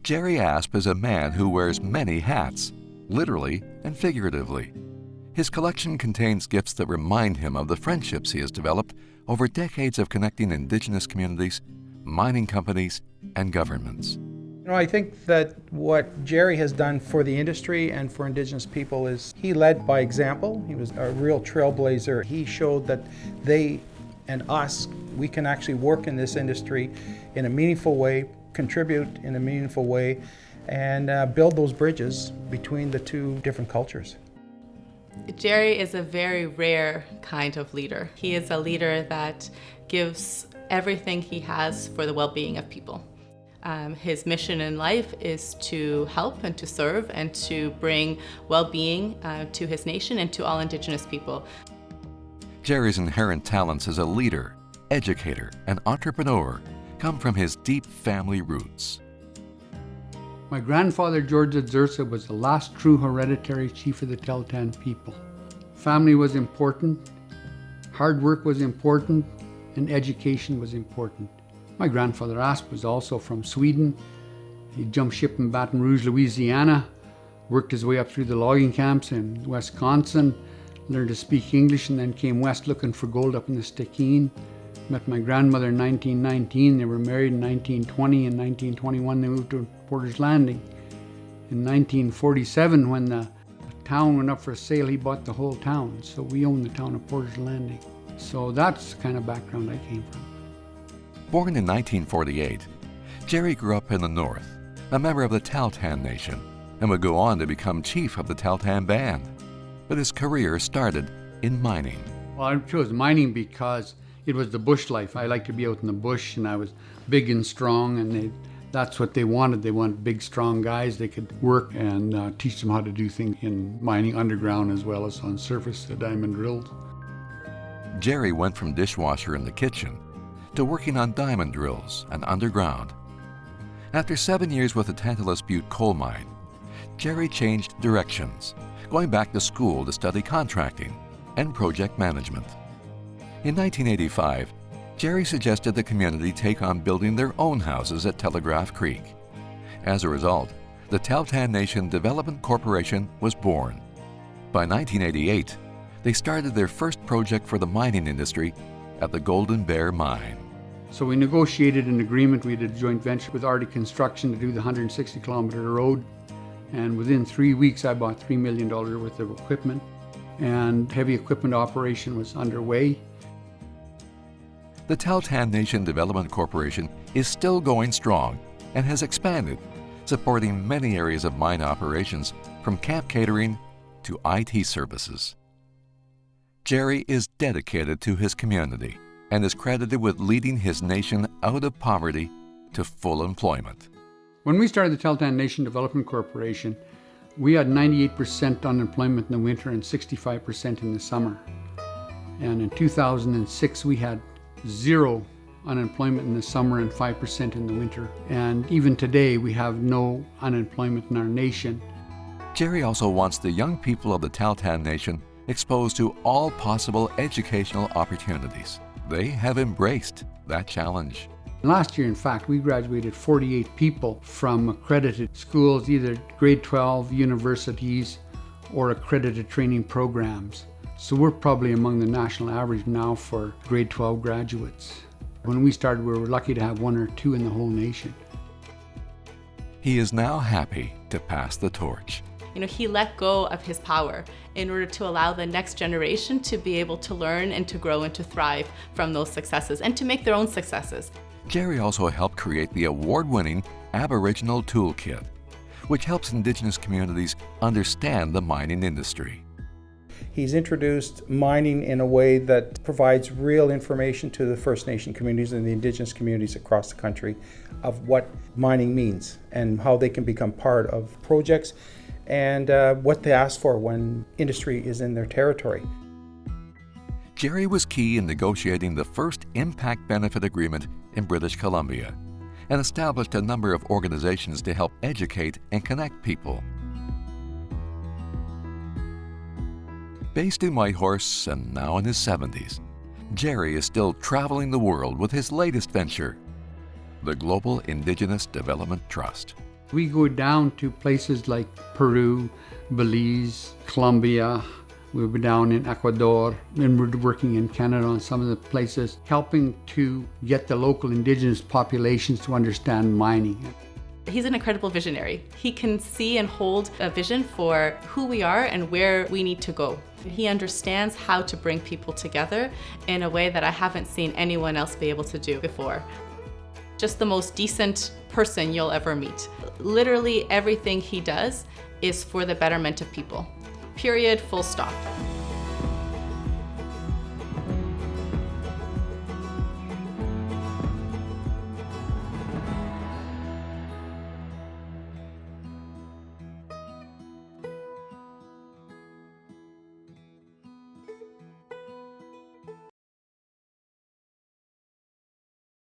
Jerry Asp is a man who wears many hats, literally and figuratively. His collection contains gifts that remind him of the friendships he has developed over decades of connecting Indigenous communities, mining companies, and governments. I think that what Jerry has done for the industry and for Indigenous people is he led by example. He was a real trailblazer. He showed that they and us, we can actually work in this industry in a meaningful way, contribute in a meaningful way, and build those bridges between the two different cultures. Jerry is a very rare kind of leader. He is a leader that gives everything he has for the well-being of people. His mission in life is to help and to serve and to bring well-being to his nation and to all Indigenous people. Jerry's inherent talents as a leader, educator, and entrepreneur come from his deep family roots. My grandfather, George Adzursa, was the last true hereditary chief of the Tahltan people. Family was important, hard work was important, and education was important. My grandfather Asp was also from Sweden. He jumped ship in Baton Rouge, Louisiana, worked his way up through the logging camps in Wisconsin, learned to speak English, and then came west looking for gold up in the Stikine. Met my grandmother in 1919. They were married in 1920. In 1921, they moved to Porter's Landing. In 1947, when the town went up for sale, he bought the whole town. So we own the town of Porter's Landing. So that's the kind of background I came from. Born in 1948, Jerry grew up in the North, a member of the Tahltan Nation, and would go on to become chief of the Tahltan Band. But his career started in mining. Well, I chose mining because it was the bush life. I liked to be out in the bush, and I was big and strong, and that's what they wanted. They wanted big, strong guys. They could work and teach them how to do things in mining underground as well as on surface, the diamond drills. Jerry went from dishwasher in the kitchen to working on diamond drills and underground. After 7 years with the Tantalus Butte coal mine, Jerry changed directions, going back to school to study contracting and project management. In 1985, Jerry suggested the community take on building their own houses at Telegraph Creek. As a result, the Tahltan Nation Development Corporation was born. By 1988, they started their first project for the mining industry at the Golden Bear Mine. So we negotiated an agreement. We did a joint venture with Arctic Construction to do the 160-kilometer road. And within 3 weeks, I bought $3 million worth of equipment, and heavy equipment operation was underway. The Tahltan Nation Development Corporation is still going strong and has expanded, supporting many areas of mine operations, from camp catering to IT services. Jerry is dedicated to his community and is credited with leading his nation out of poverty to full employment. When we started the Tahltan Nation Development Corporation, we had 98% unemployment in the winter and 65% in the summer. And in 2006, we had 0 unemployment in the summer and 5% in the winter. And even today, we have no unemployment in our nation. Jerry also wants the young people of the Tahltan Nation exposed to all possible educational opportunities. They have embraced that challenge. Last year, in fact, we graduated 48 people from accredited schools, either grade 12 universities or accredited training programs. So we're probably among the national average now for grade 12 graduates. When we started, we were lucky to have 1 or 2 in the whole nation. He is now happy to pass the torch. He let go of his power in order to allow the next generation to be able to learn and to grow and to thrive from those successes and to make their own successes. Jerry also helped create the award-winning Aboriginal Toolkit, which helps Indigenous communities understand the mining industry. He's introduced mining in a way that provides real information to the First Nation communities and the Indigenous communities across the country of what mining means and how they can become part of projects and what they ask for when industry is in their territory. Jerry was key in negotiating the first impact benefit agreement in British Columbia and established a number of organizations to help educate and connect people. Based in Whitehorse and now in his 70s, Jerry is still traveling the world with his latest venture, the Global Indigenous Development Trust. We go down to places like Peru, Belize, Colombia. We'll be down in Ecuador, and we're working in Canada on some of the places, helping to get the local indigenous populations to understand mining. He's an incredible visionary. He can see and hold a vision for who we are and where we need to go. He understands how to bring people together in a way that I haven't seen anyone else be able to do before. Just the most decent person you'll ever meet. Literally everything he does is for the betterment of people. Period, full stop.